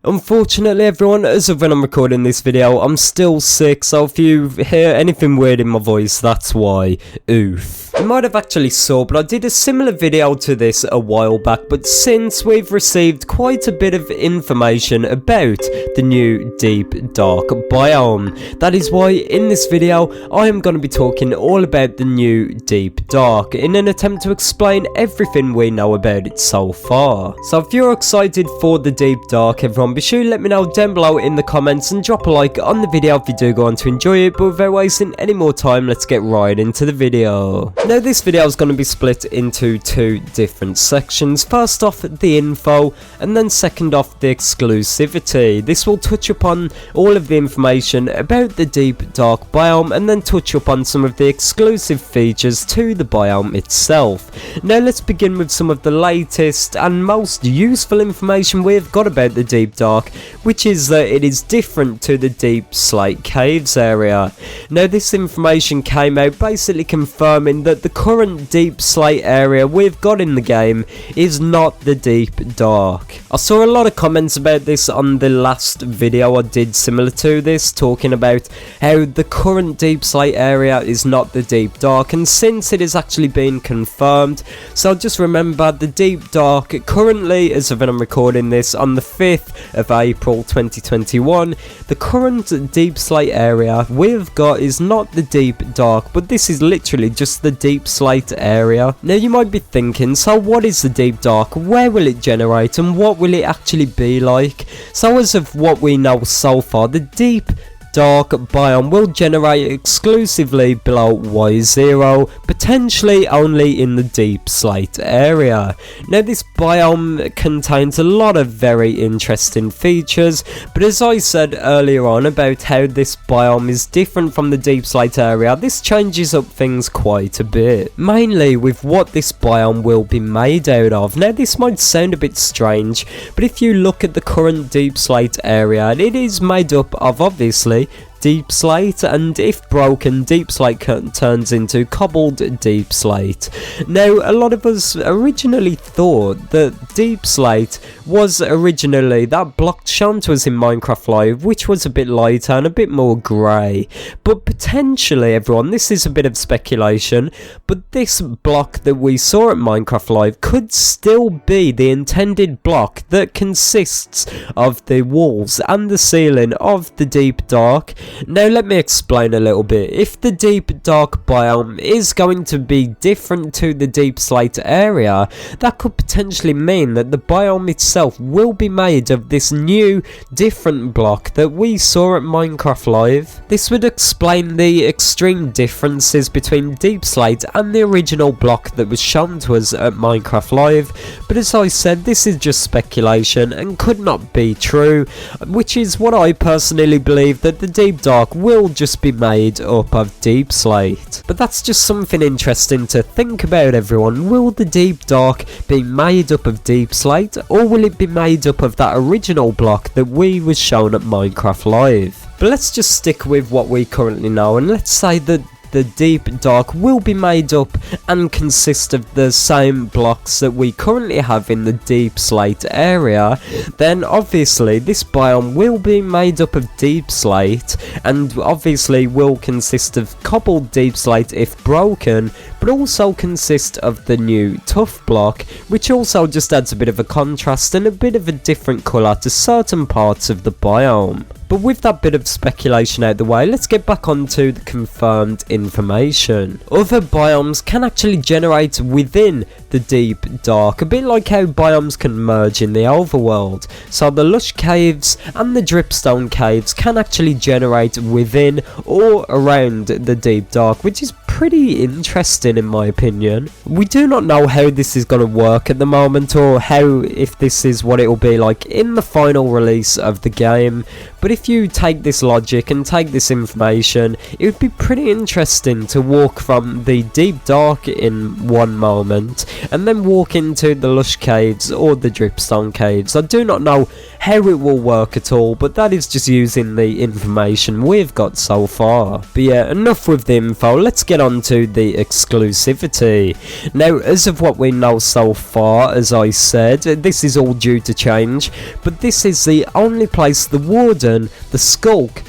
Unfortunately everyone, as of when I'm recording this video, I'm still sick, so if you hear anything weird in my voice, that's why. Oof. You might have actually saw, but I did a similar video to this a while back, but since we've received quite a bit of information about the new Deep Dark Biome. That is why in this video, I am going to be talking all about the new Deep Dark, in an attempt to explain everything we know about it so far. So if you're excited for the Deep Dark, everyone, be sure to let me know down below in the comments and drop a like on the video if you do go on to enjoy it. But without wasting any more time, let's get right into the video. Now this video is going to be split into two different sections. First off, the info, and then second off, the exclusivity. This will touch upon all of the information about the Deep Dark Biome and then touch upon some of the exclusive features to the biome itself. Now let's begin with some of the latest and most useful information we've got about the Deep Dark, which is that it is different to the Deep Slate Caves area. Now this information came out basically confirming that the current Deep Slate area we've got in the game is not the Deep Dark. I saw a lot of comments about this on the last video I did similar to this, talking about how the current Deep Slate area is not the Deep Dark, and since it has actually been confirmed, so just remember the Deep Dark currently, as of when I'm recording this on the 5th of April 2021, the current Deep Slate area we've got is not the Deep Dark, but this is literally just the Deep Slate area. Now you might be thinking, so what is the Deep Dark, where will it generate, and what will it actually be like? So as of what we know so far, the Deep Dark Biome will generate exclusively below Y0, potentially only in the Deep Slate area. Now this biome contains a lot of very interesting features, but as I said earlier on about how this biome is different from the Deep Slate area, this changes up things quite a bit, mainly with what this biome will be made out of. Now this might sound a bit strange, but if you look at the current Deep Slate area, it is made up of obviously Deep Slate, and if broken, Deep Slate turns into cobbled Deep Slate. Now a lot of us originally thought that Deep Slate was originally that block shown to us in Minecraft Live, which was a bit lighter and a bit more grey, but potentially everyone, this is a bit of speculation, but this block that we saw at Minecraft Live could still be the intended block that consists of the walls and the ceiling of the Deep Dark. Now let me explain a little bit. If the Deep Dark Biome is going to be different to the Deep Slate area, that could potentially mean that the biome itself will be made of this new different block that we saw at Minecraft Live. This would explain the extreme differences between Deep Slate and the original block that was shown to us at Minecraft Live, but as I said, this is just speculation and could not be true, which is what I personally believe, that the Deep Dark will just be made up of Deep Slate. But that's just something interesting to think about, everyone. Will the Deep Dark be made up of Deep Slate, or will it be made up of that original block that we was shown at Minecraft Live? But let's just stick with what we currently know, and let's say that the Deep Dark will be made up and consist of the same blocks that we currently have in the Deep Slate area. Then obviously this biome will be made up of Deep Slate, and obviously will consist of cobbled Deep Slate if broken, but also consist of the new tough block, which also just adds a bit of a contrast and a bit of a different colour to certain parts of the biome. But with that bit of speculation out the way, let's get back onto the confirmed information. Other biomes can actually generate within the Deep Dark, a bit like how biomes can merge in the overworld. So the Lush Caves and the Dripstone Caves can actually generate within or around the Deep Dark, which is pretty interesting in my opinion. We do not know how this is going to work at the moment, or how, if this is what it will be like in the final release of the game, but if you take this logic and take this information, it would be pretty interesting to walk from the Deep Dark in one moment and then walk into the Lush Caves or the Dripstone Caves. I do not know how it will work at all, but that is just using the information we've got so far. But yeah, enough with the info, let's get on to the exclusivity. Now, as of what we know so far, as I said, this is all due to change, but this is the only place the Warden, the Skulk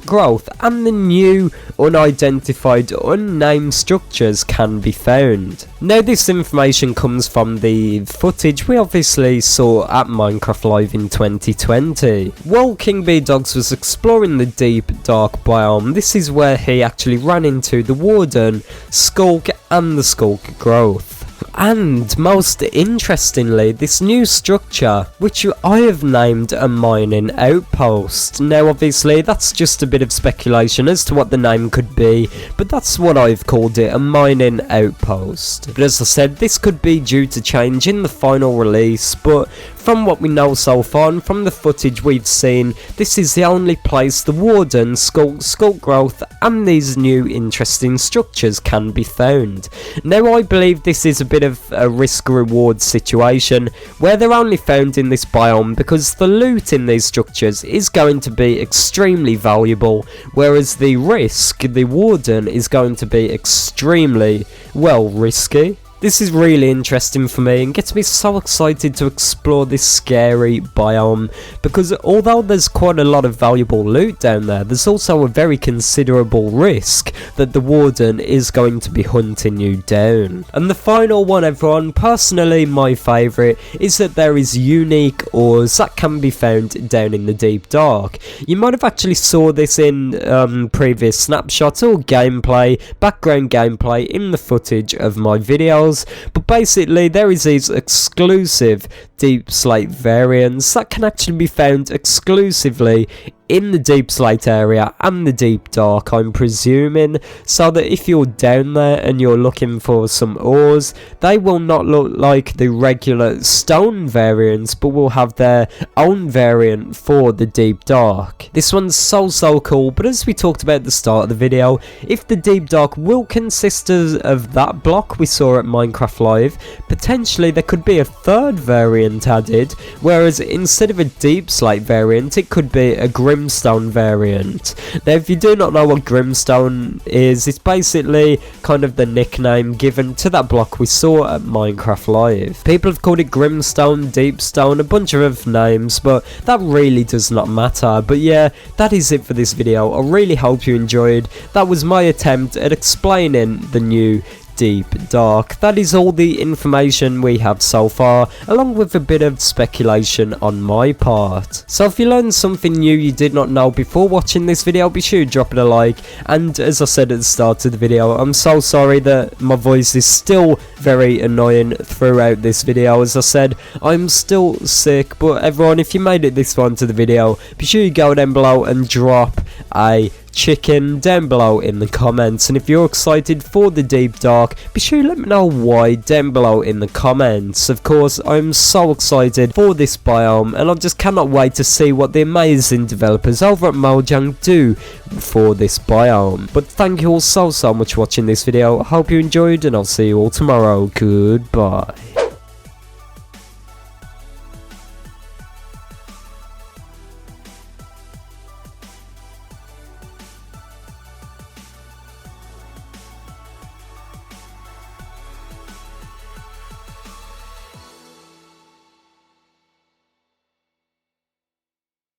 growth and the new unidentified unnamed structures can be found. Now, this information comes from the footage we obviously saw at Minecraft Live in 2020. While King B Dogs was exploring the Deep Dark Biome, this is where he actually ran into the Warden, Skulk and the Skulk growth. And most interestingly, this new structure, which I have named a mining outpost. Now obviously that's just a bit of speculation as to what the name could be, but that's what I've called it, a mining outpost. But as I said, this could be due to change in the final release, but from what we know so far and from the footage we've seen, this is the only place the Warden, Skulk growth and these new interesting structures can be found. Now I believe this is a bit of a risk-reward situation where they're only found in this biome because the loot in these structures is going to be extremely valuable, whereas the risk, the Warden, is going to be extremely, well, risky. This is really interesting for me and gets me so excited to explore this scary biome, because although there's quite a lot of valuable loot down there, there's also a very considerable risk that the Warden is going to be hunting you down. And the final one, everyone, personally my favourite, is that there is unique ores that can be found down in the Deep Dark. You might have actually saw this in previous snapshots or gameplay, background gameplay in the footage of my videos. But basically there is these exclusive deep slate variants that can actually be found exclusively in the deep slate area and the Deep Dark, I'm presuming, so that if you're down there and you're looking for some ores, they will not look like the regular stone variants, but will have their own variant for the Deep Dark. This one's so cool, but as we talked about at the start of the video, if the Deep Dark will consist of that block we saw at Minecraft Live, potentially there could be a third variant added, whereas instead of a deep slate variant, it could be a Grimstone variant. Now, if you do not know what Grimstone is, it's basically kind of the nickname given to that block we saw at Minecraft Live. People have called it Grimstone, Deepstone, a bunch of names, but that really does not matter. But yeah, that is it for this video. I really hope you enjoyed. That was my attempt at explaining the new Deep Dark. That is all the information we have so far, along with a bit of speculation on my part. So if you learned something new you did not know before watching this video, be sure to drop it a like. And as I said at the start of the video, I'm so sorry that my voice is still very annoying throughout this video. As I said, I'm still sick, but everyone, if you made it this far into the video, be sure you go down below and drop a chicken down below in the comments. And if you're excited for the Deep Dark, be sure to let me know why down below in the comments. Of course, I'm so excited for this biome, and I just cannot wait to see what the amazing developers over at Mojang do for this biome. But thank you all so much for watching this video. I hope you enjoyed, and I'll see you all tomorrow. Goodbye.